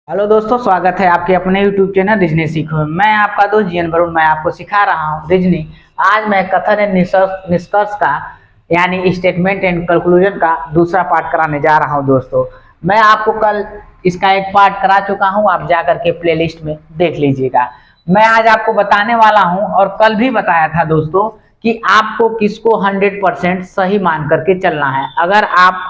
Hello दोस्तों, स्वागत है आपके अपने YouTube चैनल रीजनिंग सीखो। मैं आपका दोस्त जीएन वरुण। मैं आपको सिखा रहा हूँ रीजनिंग। आज मैं कथन एंड निष्कर्ष का यानी स्टेटमेंट एंड कंक्लूजन का दूसरा पार्ट कराने जा रहा हूँ। दोस्तों, मैं आपको कल इसका एक पार्ट करा चुका हूँ, आप जा करके प्लेलिस्ट में देख लीजिएगा। मैं आज आपको बताने वाला हूँ और कल भी बताया था दोस्तों कि आपको किसको 100% सही मान करके चलना है। अगर आप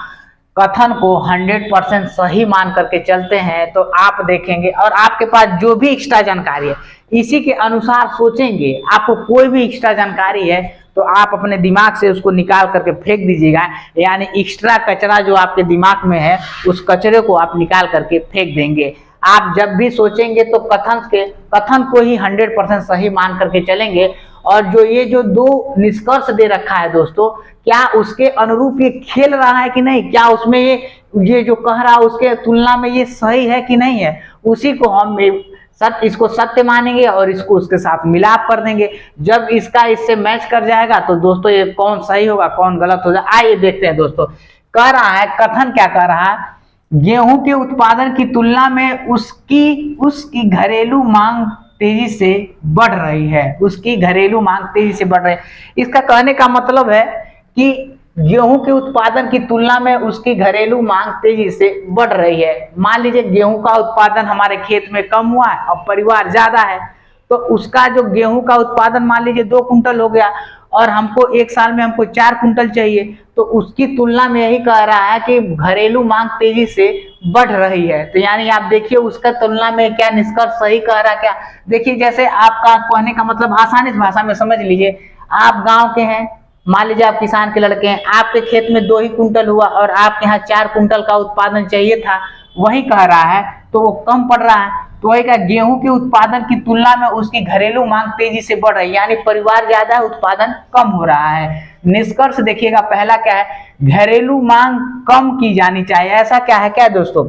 कथन को 100% सही मान करके चलते हैं तो आप देखेंगे और आपके पास जो भी एक्स्ट्रा जानकारी है इसी के अनुसार सोचेंगे। आपको कोई भी एक्स्ट्रा जानकारी है तो आप अपने दिमाग से उसको निकाल करके फेंक दीजिएगा, यानी एक्स्ट्रा कचरा जो आपके दिमाग में है उस कचरे को आप निकाल करके फेंक देंगे। आप जब भी सोचेंगे तो कथन को ही 100% सही मान करके चलेंगे। और जो दो निष्कर्ष दे रखा है दोस्तों, क्या उसके अनुरूप ये खेल रहा है कि नहीं, क्या उसमें ये जो कह रहा है उसके तुलना में ये सही है कि नहीं है, उसी को हम इसको सत्य मानेंगे और इसको उसके साथ मिलाप कर देंगे। जब इसका इससे मैच कर जाएगा तो दोस्तों ये कौन सही होगा कौन गलत होगा, आइए देखते हैं। दोस्तों, कह रहा है कथन क्या कह रहा है, गेहूं के उत्पादन की तुलना में उसकी घरेलू मांग तेजी से बढ़ रही है। उसकी घरेलू मांग तेजी से बढ़ रही है। इसका कहने का मतलब है कि गेहूं के उत्पादन की तुलना में उसकी घरेलू मांग तेजी से बढ़ रही है। मान लीजिए गेहूं का उत्पादन हमारे खेत में कम हुआ है और परिवार ज्यादा है, तो उसका जो गेहूं का उत्पादन मान लीजिए 2 कुंटल हो गया और हमको एक साल में हमको 4 कुंटल चाहिए, तो उसकी तुलना में यही कह रहा है कि घरेलू मांग तेजी से बढ़ रही है। तो यानी आप देखिए उसका तुलना में क्या निष्कर्ष सही कह रहा है। क्या देखिए, जैसे आपका कहने का मतलब आसानी से भाषा में समझ लीजिए। आप गांव के हैं, मान लीजिए आप किसान के लड़के हैं, आपके खेत में 2 ही कुंटल हुआ और आपके यहाँ 4 कुंटल का उत्पादन चाहिए था, वही कह रहा है तो वो कम पड़ रहा है। तो वही का गेहूं के उत्पादन की तुलना में उसकी घरेलू मांग तेजी से बढ़ रही है, यानी परिवार ज्यादा है उत्पादन कम हो रहा है। निष्कर्ष देखिएगा, पहला क्या है, घरेलू मांग कम की जानी चाहिए। ऐसा क्या है क्या दोस्तों,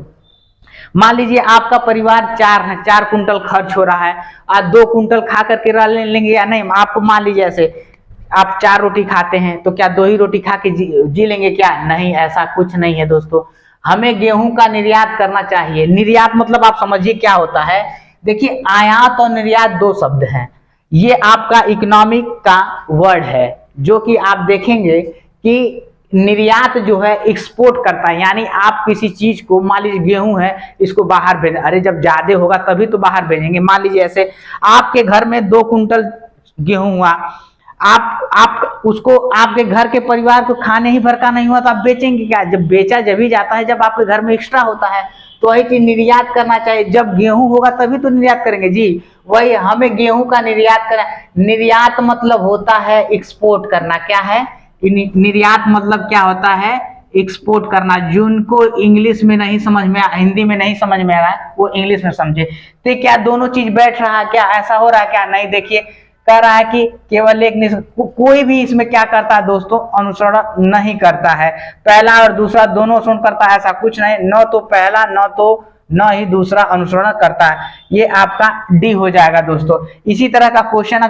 मान लीजिए आपका परिवार 4 कुंटल खर्च हो रहा है, आज 2 कुंटल खा करके रह लेंगे या नहीं। आपको मान लीजिए ऐसे आप 4 रोटी खाते हैं तो क्या 2 ही रोटी खा के जी लेंगे क्या? नहीं, ऐसा कुछ नहीं है दोस्तों। हमें गेहूं का निर्यात करना चाहिए। निर्यात मतलब आप समझिए क्या होता है। देखिए, आयात और निर्यात 2 शब्द हैं। ये आपका इकोनॉमिक का वर्ड है, जो कि आप देखेंगे कि निर्यात जो है एक्सपोर्ट करता है, यानी आप किसी चीज को, मान लीजिए गेहूं है, इसको बाहर भेज, अरे जब ज्यादा होगा तभी तो बाहर भेजेंगे। मान लीजिए ऐसे आपके घर में 2 कुंटल गेहूं हुआ, आप उसको आपके घर के परिवार को खाने ही भर का नहीं हुआ तो आप बेचेंगे क्या? जब बेचा जब ही जाता है जब आपके घर में एक्स्ट्रा होता है। तो वही चीज निर्यात करना चाहिए, जब गेहूं होगा तभी तो निर्यात करेंगे जी। वही हमें गेहूं का निर्यात करना। निर्यात मतलब होता है एक्सपोर्ट करना। क्या है निर्यात मतलब? क्या होता है एक्सपोर्ट करना। जिनको इंग्लिश में नहीं समझ में, हिंदी में नहीं समझ में आ रहा है वो इंग्लिश में समझे। तो क्या दोनों चीज बैठ रहा है क्या? ऐसा हो रहा है क्या? नहीं, देखिए कह रहा है कि केवल एक कोई भी इसमें क्या करता है दोस्तों, अनुसरण नहीं करता है। पहला और दूसरा दोनों अनुसरण करता है, ऐसा कुछ नहीं। न तो पहला न ही दूसरा अनुसरण करता है। ये आपका डी हो जाएगा दोस्तों। इसी तरह का क्वेश्चन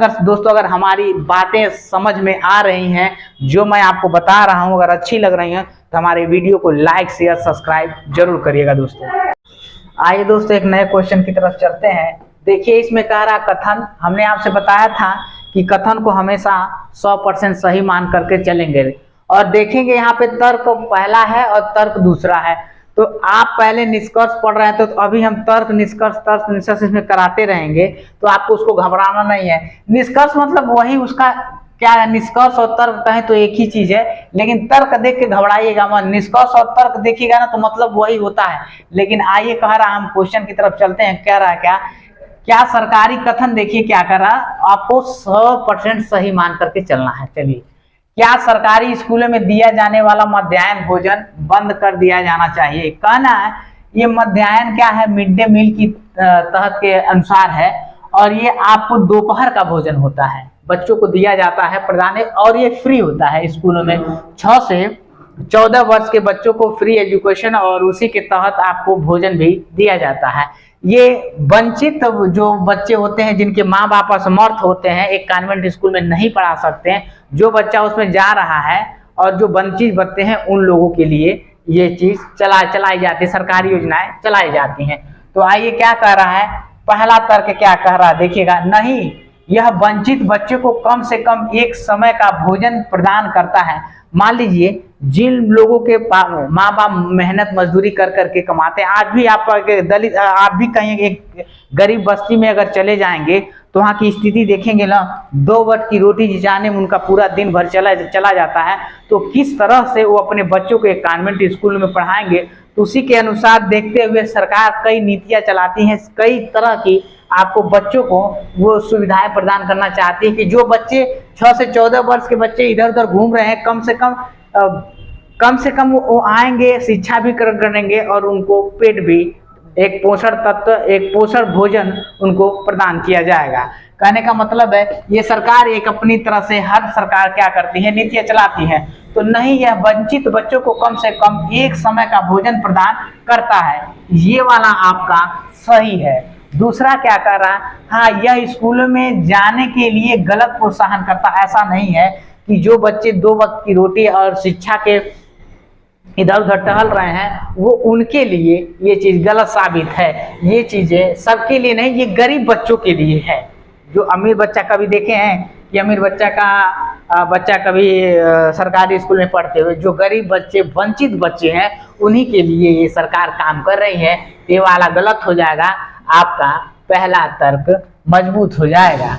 अगर हमारी बातें समझ में आ रही हैं, जो मैं आपको बता रहा हूं, अगर अच्छी लग रही हैं तो हमारे वीडियो को लाइक शेयर सब्सक्राइब जरूर करिएगा दोस्तों। आइए दोस्तों, एक नए क्वेश्चन की तरफ चलते हैं। देखिए, इसमें कह रहा कथन, हमने आपसे बताया था कि कथन को हमेशा 100% सही मान करके चलेंगे। और देखेंगे यहाँ पे तर्क पहला है और तर्क दूसरा है। तो आप पहले निष्कर्ष पढ़ रहे हैं तो अभी हम तर्क निष्कर्ष इसमें कराते रहेंगे, तो आपको उसको घबराना नहीं है। निष्कर्ष मतलब वही उसका क्या है, निष्कर्ष और तर्क कहें तो एक ही चीज है, लेकिन तर्क देख के घबराइएगा मत। निष्कर्ष और तर्क देखिएगा ना तो मतलब वही होता है। लेकिन आइए, कह रहा हम क्वेश्चन की तरफ चलते हैं। कह रहा है क्या सरकारी कथन, देखिए क्या कर रहा, आपको 100% सही मान करके चलना है। चलिए, क्या सरकारी स्कूलों में दिया जाने वाला मध्याह्न भोजन बंद कर दिया जाना चाहिए? कहना है ये मध्याह्न क्या है, मिड डे मील की तहत के अनुसार है, और ये आपको दोपहर का भोजन होता है, बच्चों को दिया जाता है प्रदान, और ये फ्री होता है स्कूलों में। 6 से 14 वर्ष के बच्चों को फ्री एजुकेशन और उसी के तहत आपको भोजन भी दिया जाता है। ये वंचित जो बच्चे होते हैं, जिनके माँ बाप असमर्थ होते हैं, एक कॉन्वेंट स्कूल में नहीं पढ़ा सकते हैं, जो बच्चा उसमें जा रहा है और जो वंचित बच्चे हैं, उन लोगों के लिए ये चीज चलाई जाती है, सरकारी योजनाएं चलाई जाती हैं। तो आइए क्या कह रहा है, पहला तर्क क्या कह रहा है देखिएगा, नहीं यह वंचित बच्चे को कम से कम एक समय का भोजन प्रदान करता है। मान लीजिए जिन लोगों के माँ बाप मेहनत मजदूरी कर करके कमाते हैं, आज भी आप दलित, आप भी कहीं एक गरीब बस्ती में अगर चले जाएंगे तो वहाँ की स्थिति देखेंगे ना, 2 वक्त की रोटी जिजाने में उनका पूरा दिन भर चला जाता है। तो किस तरह से वो अपने बच्चों को एक कॉन्वेंट स्कूल में पढ़ाएंगे, तो उसी के अनुसार देखते हुए सरकार कई नीतियां चलाती है, कई तरह की आपको बच्चों को वो सुविधाएं प्रदान करना चाहती है कि जो बच्चे 6 से 14 वर्ष के बच्चे इधर उधर घूम रहे हैं, कम से कम वो आएंगे, शिक्षा भी करेंगे और उनको पेट भी एक पोषण तत्व, एक पोषण भोजन उनको प्रदान किया जाएगा। कहने का मतलब है ये सरकार एक अपनी तरह से, हर सरकार क्या करती है, नीतियां चलाती है। तो नहीं, यह वंचित बच्चों को कम से कम एक समय का भोजन प्रदान करता है, ये वाला आपका सही है। दूसरा क्या कर रहा है, हाँ यह स्कूलों में जाने के लिए गलत प्रोत्साहन करता, ऐसा नहीं है कि जो बच्चे 2 वक्त की रोटी और शिक्षा के इधर उधर टहल रहे हैं वो उनके लिए ये चीज़ गलत साबित है। ये चीज़ें सबके लिए नहीं, ये गरीब बच्चों के लिए है। जो अमीर बच्चा कभी देखे हैं कि अमीर बच्चा कभी सरकारी स्कूल में पढ़ते हुए, जो गरीब बच्चे, वंचित बच्चे हैं, उन्हीं के लिए ये सरकार काम कर रही है। ये वाला गलत हो जाएगा, आपका पहला तर्क मजबूत हो जाएगा।